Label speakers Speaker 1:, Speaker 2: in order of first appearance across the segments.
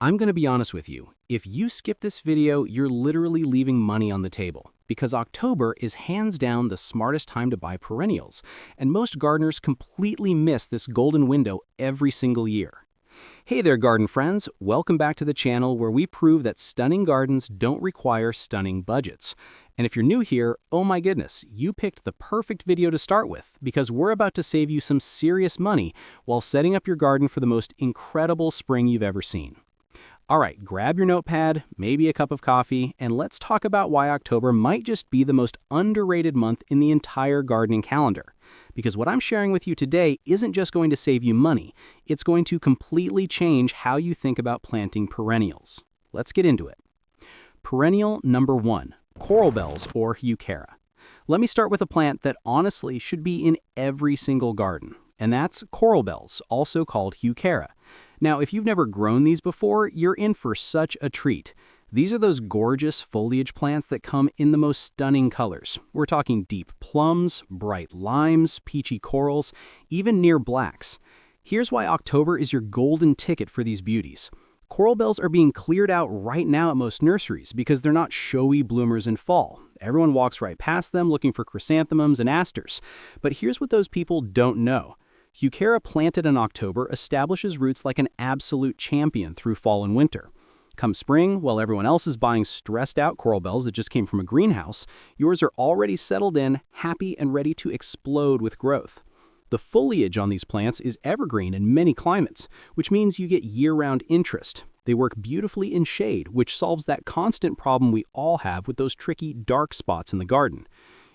Speaker 1: I'm going to be honest with you. If you skip this video, you're literally leaving money on the table, because October is hands down the smartest time to buy perennials, and most gardeners completely miss this golden window every single year. Hey there, garden friends. Welcome back to the channel where we prove that stunning gardens don't require stunning budgets. And if you're new here, oh my goodness, you picked the perfect video to start with, because we're about to save you some serious money while setting up your garden for the most incredible spring you've ever seen. All right, grab your notepad, maybe a cup of coffee, and let's talk about why October might just be the most underrated month in the entire gardening calendar. Because what I'm sharing with you today isn't just going to save you money, it's going to completely change how you think about planting perennials. Let's get into it. Perennial number 1, coral bells or euchera. Let me start with a plant that honestly should be in every single garden, and that's coral bells, also called euchera. Now, if you've never grown these before, you're in for such a treat. These are those gorgeous foliage plants that come in the most stunning colors. We're talking deep plums, bright limes, peachy corals, even near blacks. Here's why October is your golden ticket for these beauties. Coral bells are being cleared out right now at most nurseries because they're not showy bloomers in fall. Everyone walks right past them looking for chrysanthemums and asters. But here's what those people don't know. Euchera planted in October establishes roots like an absolute champion through fall and winter. Come spring, while everyone else is buying stressed-out coral bells that just came from a greenhouse, yours are already settled in, happy, and ready to explode with growth. The foliage on these plants is evergreen in many climates, which means you get year-round interest. They work beautifully in shade, which solves that constant problem we all have with those tricky dark spots in the garden.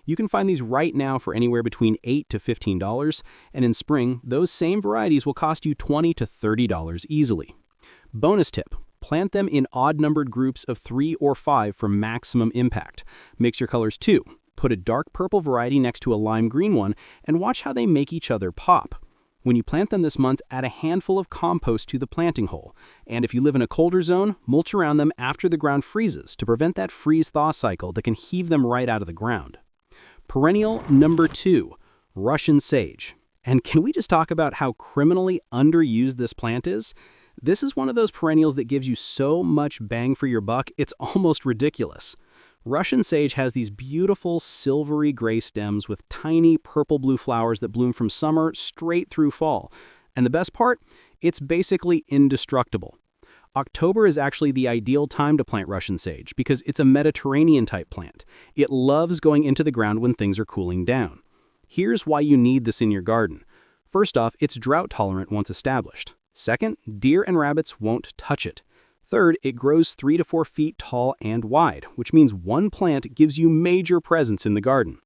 Speaker 1: You can find these right now for anywhere between $8 to $15, and in spring, those same varieties will cost you $20 to $30 easily. Bonus tip, plant them in odd-numbered groups of 3 or 5 for maximum impact. Mix your colors too. Put a dark purple variety next to a lime green one, and watch how they make each other pop. When you plant them this month, add a handful of compost to the planting hole. And if you live in a colder zone, mulch around them after the ground freezes to prevent that freeze-thaw cycle that can heave them right out of the ground. Perennial number 2, Russian sage. And can we just talk about how criminally underused this plant is? This is one of those perennials that gives you so much bang for your buck, it's almost ridiculous. Russian sage has these beautiful silvery gray stems with tiny purple-blue flowers that bloom from summer straight through fall. And the best part? It's basically indestructible. October is actually the ideal time to plant Russian sage because it's a Mediterranean-type plant. It loves going into the ground when things are cooling down. Here's why you need this in your garden. First off, it's drought-tolerant once established. Second, deer and rabbits won't touch it. Third, it grows 3 to 4 feet tall and wide, which means one plant gives you major presence in the garden.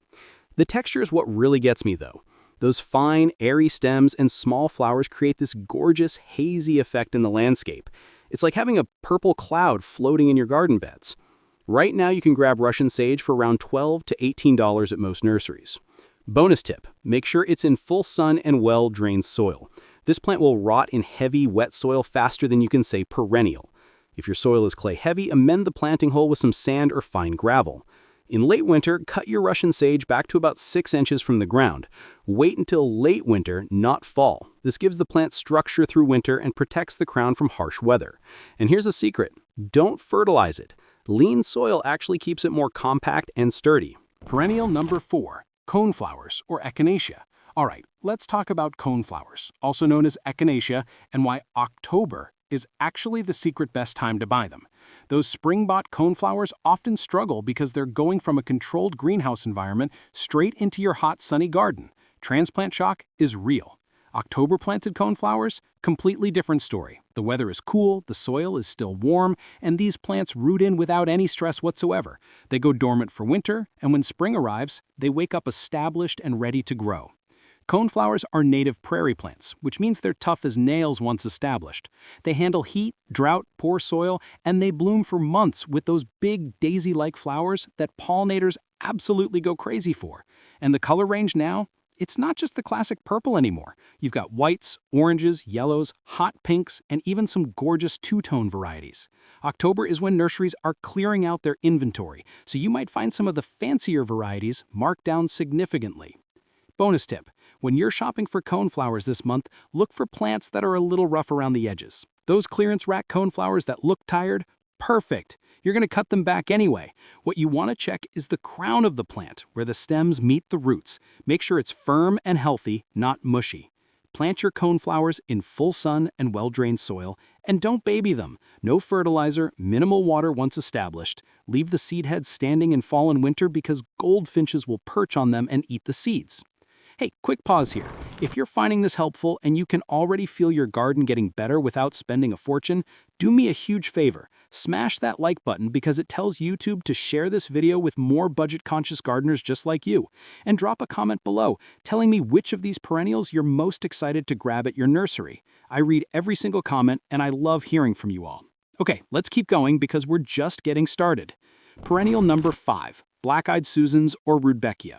Speaker 1: The texture is what really gets me, though. Those fine, airy stems and small flowers create this gorgeous, hazy effect in the landscape. It's like having a purple cloud floating in your garden beds. Right now you can grab Russian sage for around $12 to $18 at most nurseries. Bonus tip, make sure it's in full sun and well-drained soil. This plant will rot in heavy, wet soil faster than you can say perennial. If your soil is clay-heavy, amend the planting hole with some sand or fine gravel. In late winter, cut your Russian sage back to about 6 inches from the ground. Wait until late winter, not fall. This gives the plant structure through winter and protects the crown from harsh weather. And here's a secret, don't fertilize it. Lean soil actually keeps it more compact and sturdy.
Speaker 2: Perennial number 4, coneflowers or echinacea. All right, let's talk about coneflowers, also known as echinacea, and why October is actually the secret best time to buy them. Those spring-bought coneflowers often struggle because they're going from a controlled greenhouse environment straight into your hot, sunny garden. Transplant shock is real. October-planted coneflowers, completely different story. The weather is cool, the soil is still warm, and these plants root in without any stress whatsoever. They go dormant for winter, and when spring arrives, they wake up established and ready to grow. Coneflowers are native prairie plants, which means they're tough as nails once established. They handle heat, drought, poor soil, and they bloom for months with those big daisy-like flowers that pollinators absolutely go crazy for. And the color range now? It's not just the classic purple anymore. You've got whites, oranges, yellows, hot pinks, and even some gorgeous two-tone varieties. October is when nurseries are clearing out their inventory, so you might find some of the fancier varieties marked down significantly. Bonus tip, when you're shopping for coneflowers this month, look for plants that are a little rough around the edges. Those clearance rack coneflowers that look tired? Perfect. You're going to cut them back anyway. What you want to check is the crown of the plant, where the stems meet the roots. Make sure it's firm and healthy, not mushy. Plant your coneflowers in full sun and well-drained soil, and don't baby them. No fertilizer, minimal water once established. Leave the seed heads standing in fall and winter because goldfinches will perch on them and eat the seeds. Hey, quick pause here. If you're finding this helpful and you can already feel your garden getting better without spending a fortune, do me a huge favor. Smash that like button because it tells YouTube to share this video with more budget-conscious gardeners just like you. And drop a comment below telling me which of these perennials you're most excited to grab at your nursery. I read every single comment and I love hearing from you all. Okay, let's keep going because we're just getting started. Perennial number 5. Black-eyed Susans or Rudbeckia.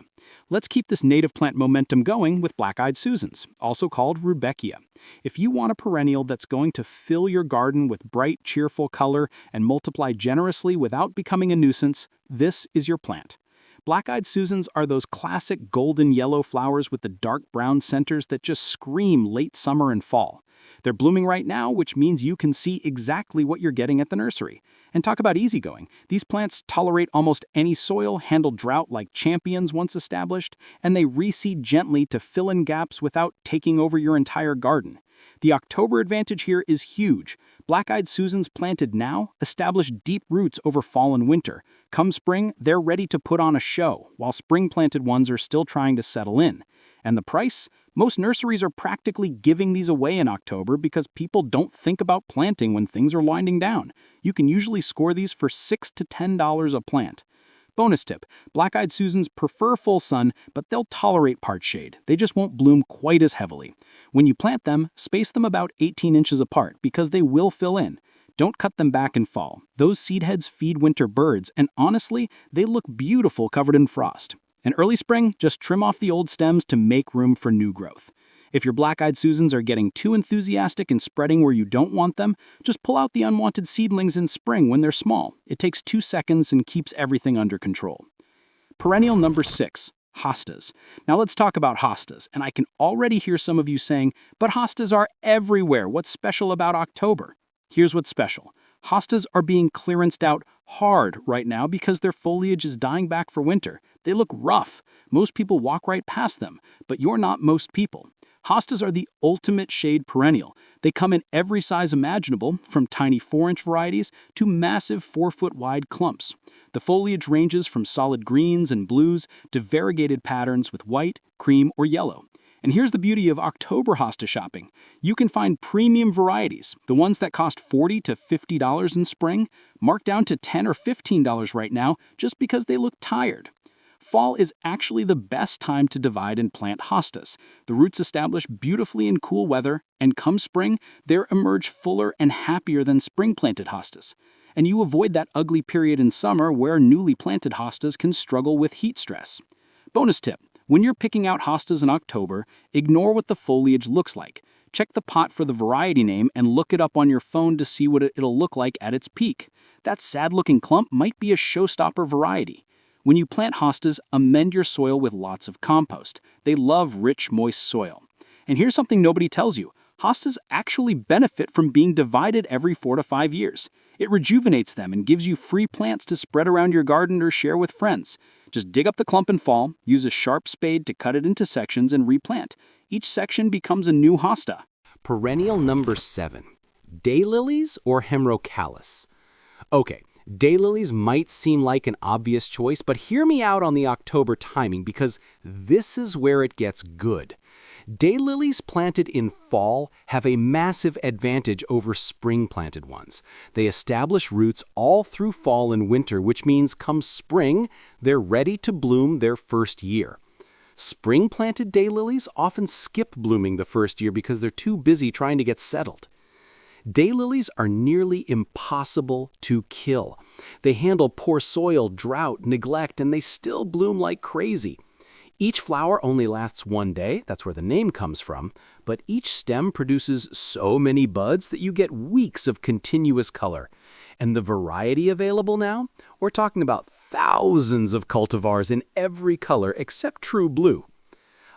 Speaker 2: Let's keep this native plant momentum going with black-eyed Susans, also called Rudbeckia. If you want a perennial that's going to fill your garden with bright, cheerful color and multiply generously without becoming a nuisance, this is your plant. Black-eyed Susans are those classic golden yellow flowers with the dark brown centers that just scream late summer and fall. They're blooming right now, which means you can see exactly what you're getting at the nursery. And talk about easygoing. These plants tolerate almost any soil, handle drought like champions once established, and they reseed gently to fill in gaps without taking over your entire garden. The October advantage here is huge. Black-eyed Susans planted now establish deep roots over fall and winter. Come spring, they're ready to put on a show, while spring-planted ones are still trying to settle in. And the price? Most nurseries are practically giving these away in October because people don't think about planting when things are winding down. You can usually score these for $6 to $10 a plant. Bonus tip, black-eyed Susans prefer full sun, but they'll tolerate part shade. They just won't bloom quite as heavily. When you plant them, space them about 18 inches apart because they will fill in. Don't cut them back in fall. Those seed heads feed winter birds, and honestly, they look beautiful covered in frost. In early spring, just trim off the old stems to make room for new growth. If your black-eyed Susans are getting too enthusiastic and spreading where you don't want them, just pull out the unwanted seedlings in spring when they're small. It takes 2 seconds and keeps everything under control. Perennial number 6, hostas. Now let's talk about hostas, and I can already hear some of you saying, but hostas are everywhere. What's special about October? Here's what's special. Hostas are being clearanced out hard right now because their foliage is dying back for winter. They look rough. Most people walk right past them, but you're not most people. Hostas are the ultimate shade perennial. They come in every size imaginable, from tiny 4-inch varieties to massive 4-foot-wide clumps. The foliage ranges from solid greens and blues to variegated patterns with white, cream, or yellow. And here's the beauty of October hosta shopping. You can find premium varieties, the ones that cost $40 to $50 in spring, marked down to $10 or $15 right now just because they look tired. Fall is actually the best time to divide and plant hostas. The roots establish beautifully in cool weather, and come spring, they emerge fuller and happier than spring-planted hostas. And you avoid that ugly period in summer where newly planted hostas can struggle with heat stress. Bonus tip. When you're picking out hostas in October, ignore what the foliage looks like. Check the pot for the variety name and look it up on your phone to see what it'll look like at its peak. That sad-looking clump might be a showstopper variety. When you plant hostas, amend your soil with lots of compost. They love rich, moist soil. And here's something nobody tells you. Hostas actually benefit from being divided every 4 to 5 years. It rejuvenates them and gives you free plants to spread around your garden or share with friends. Just dig up the clump in fall, use a sharp spade to cut it into sections and replant. Each section becomes a new hosta.
Speaker 1: Perennial number 7. Daylilies or Hemerocallis? Okay, daylilies might seem like an obvious choice, but hear me out on the October timing because this is where it gets good. Daylilies planted in fall have a massive advantage over spring-planted ones. They establish roots all through fall and winter, which means come spring, they're ready to bloom their first year. Spring-planted daylilies often skip blooming the first year because they're too busy trying to get settled. Daylilies are nearly impossible to kill. They handle poor soil, drought, neglect, and they still bloom like crazy. Each flower only lasts 1 day, that's where the name comes from, but each stem produces so many buds that you get weeks of continuous color. And the variety available now? We're talking about thousands of cultivars in every color except true blue.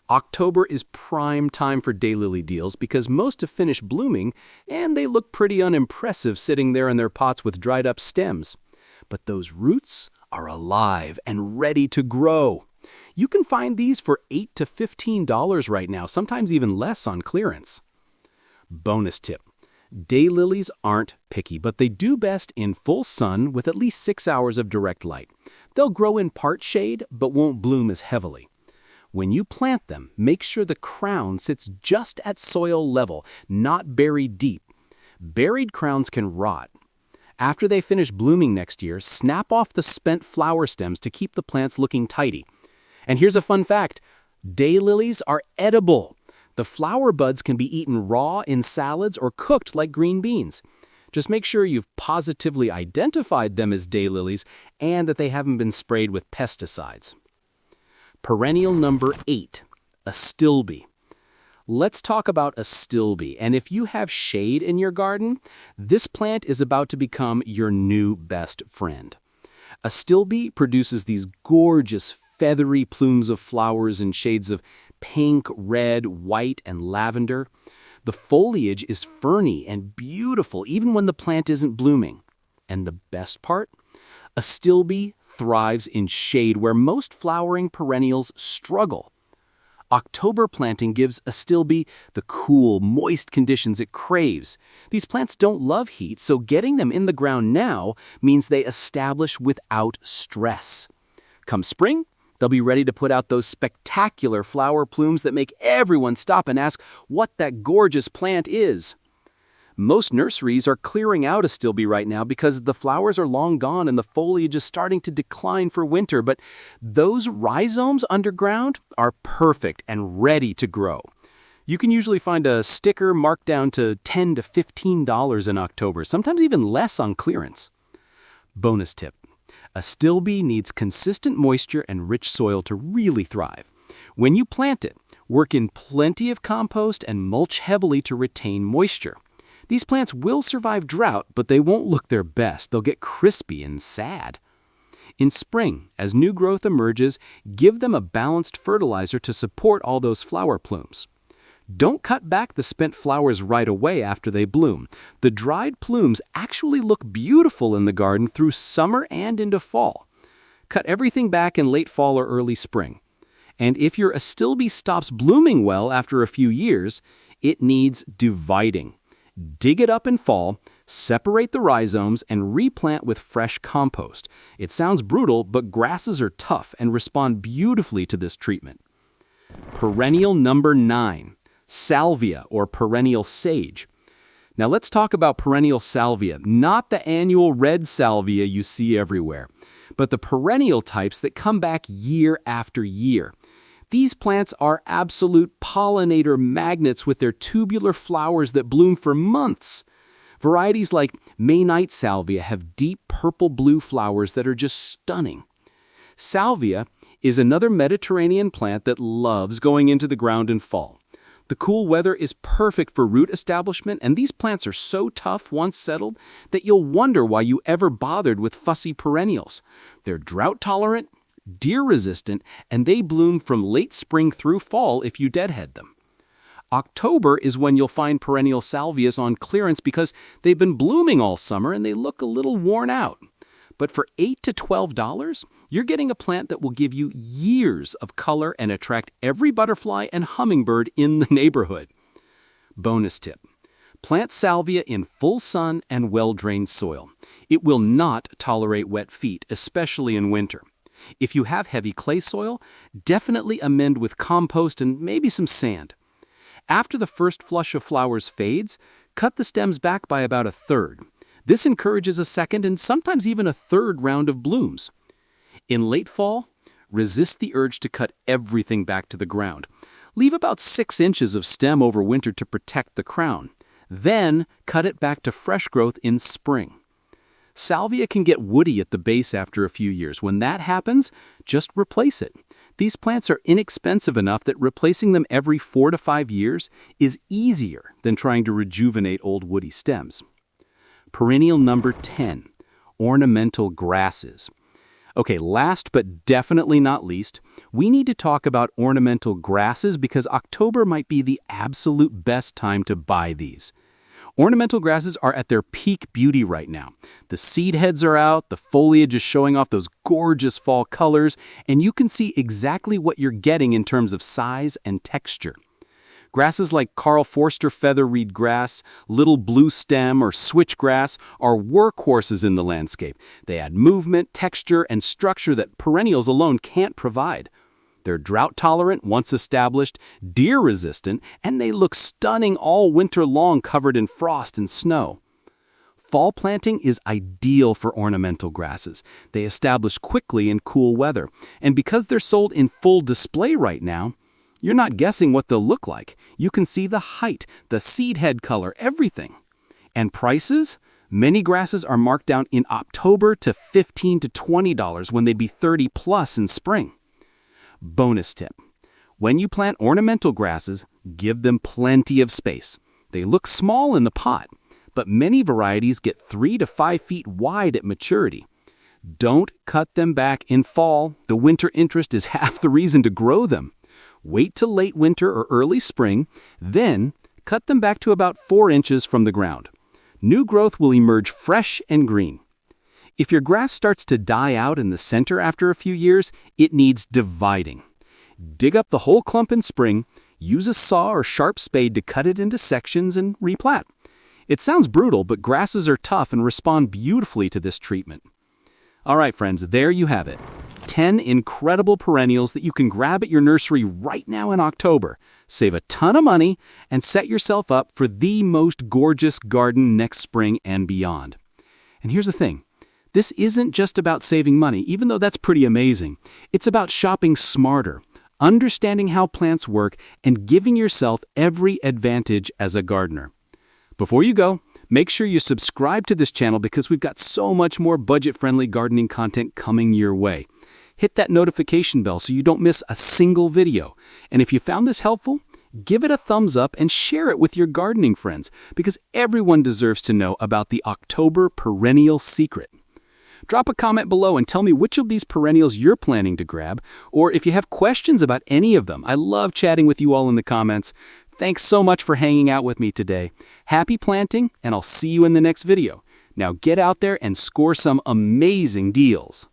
Speaker 1: October is prime time for daylily deals because most have finished blooming and they look pretty unimpressive sitting there in their pots with dried up stems. But those roots are alive and ready to grow. You can find these for $8 to $15 right now, sometimes even less on clearance. Bonus tip. Daylilies aren't picky, but they do best in full sun with at least 6 hours of direct light. They'll grow in part shade, but won't bloom as heavily. When you plant them, make sure the crown sits just at soil level, not buried deep. Buried crowns can rot. After they finish blooming next year, snap off the spent flower stems to keep the plants looking tidy. And here's a fun fact. Daylilies are edible. The flower buds can be eaten raw in salads or cooked like green beans. Just make sure you've positively identified them as daylilies and that they haven't been sprayed with pesticides. Perennial number 8, Astilbe. Let's talk about Astilbe, and if you have shade in your garden, this plant is about to become your new best friend. Astilbe produces these gorgeous feathery plumes of flowers in shades of pink, red, white, and lavender. The foliage is ferny and beautiful even when the plant isn't blooming. And the best part? Astilbe thrives in shade where most flowering perennials struggle. October planting gives Astilbe the cool, moist conditions it craves. These plants don't love heat, so getting them in the ground now means they establish without stress. Come spring, they'll be ready to put out those spectacular flower plumes that make everyone stop and ask what that gorgeous plant is. Most nurseries are clearing out Astilbe right now because the flowers are long gone and the foliage is starting to decline for winter, but those rhizomes underground are perfect and ready to grow. You can usually find a sticker marked down to $10 to $15 in October, sometimes even less on clearance. Bonus tip. Astilbe needs consistent moisture and rich soil to really thrive. When you plant it, work in plenty of compost and mulch heavily to retain moisture. These plants will survive drought, but they won't look their best. They'll get crispy and sad. In spring, as new growth emerges, give them a balanced fertilizer to support all those flower plumes. Don't cut back the spent flowers right away after they bloom. The dried plumes actually look beautiful in the garden through summer and into fall. Cut everything back in late fall or early spring. And if your Astilbe stops blooming well after a few years, it needs dividing. Dig it up in fall, separate the rhizomes, and replant with fresh compost. It sounds brutal, but grasses are tough and respond beautifully to this treatment. Perennial number 9, salvia or perennial sage. Now let's talk about perennial salvia, not the annual red salvia you see everywhere, but the perennial types that come back year after year. These plants are absolute pollinator magnets with their tubular flowers that bloom for months. Varieties like May Night Salvia have deep purple-blue flowers that are just stunning. Salvia is another Mediterranean plant that loves going into the ground in fall. The cool weather is perfect for root establishment, and these plants are so tough once settled that you'll wonder why you ever bothered with fussy perennials. They're drought-tolerant, deer-resistant, and they bloom from late spring through fall if you deadhead them. October is when you'll find perennial salvias on clearance because they've been blooming all summer and they look a little worn out. But for $8 to $12, you're getting a plant that will give you years of color and attract every butterfly and hummingbird in the neighborhood. Bonus tip. Plant salvia in full sun and well-drained soil. It will not tolerate wet feet, especially in winter. If you have heavy clay soil, definitely amend with compost and maybe some sand. After the first flush of flowers fades, cut the stems back by about a third. This encourages a second and sometimes even a third round of blooms. In late fall, resist the urge to cut everything back to the ground. Leave about 6 inches of stem over winter to protect the crown. Then cut it back to fresh growth in spring. Salvia can get woody at the base after a few years. When that happens, just replace it. These plants are inexpensive enough that replacing them every 4 to 5 years is easier than trying to rejuvenate old woody stems. Perennial number 10, ornamental grasses. Okay, last but definitely not least, we need to talk about ornamental grasses because October might be the absolute best time to buy these. Ornamental grasses are at their peak beauty right now. The seed heads are out, the foliage is showing off those gorgeous fall colors, and you can see exactly what you're getting in terms of size and texture. Grasses like Karl Forster featherweed grass, little blue stem, or switchgrass are workhorses in the landscape. They add movement, texture, and structure that perennials alone can't provide. They're drought-tolerant once established, deer-resistant, and they look stunning all winter long covered in frost and snow. Fall planting is ideal for ornamental grasses. They establish quickly in cool weather, and because they're sold in full display right now, you're not guessing what they'll look like. You can see the height, the seed head color, everything. And prices? Many grasses are marked down in October to $15 to $20 when they'd be $30 plus in spring. Bonus tip. When you plant ornamental grasses, give them plenty of space. They look small in the pot, but many varieties get 3 to 5 feet wide at maturity. Don't cut them back in fall. The winter interest is half the reason to grow them. Wait till late winter or early spring, then cut them back to about 4 inches from the ground. New growth will emerge fresh and green. If your grass starts to die out in the center after a few years, it needs dividing. Dig up the whole clump in spring, use a saw or sharp spade to cut it into sections and replant. It sounds brutal, but grasses are tough and respond beautifully to this treatment. All right, friends, there you have it. 10 incredible perennials that you can grab at your nursery right now in October. Save a ton of money and set yourself up for the most gorgeous garden next spring and beyond. And here's the thing. This isn't just about saving money, even though that's pretty amazing. It's about shopping smarter, understanding how plants work, and giving yourself every advantage as a gardener. Before you go, make sure you subscribe to this channel because we've got so much more budget-friendly gardening content coming your way. Hit that notification bell so you don't miss a single video. And if you found this helpful, give it a thumbs up and share it with your gardening friends because everyone deserves to know about the October perennial secret. Drop a comment below and tell me which of these perennials you're planning to grab, or if you have questions about any of them. I love chatting with you all in the comments. Thanks so much for hanging out with me today. Happy planting, and I'll see you in the next video. Now get out there and score some amazing deals.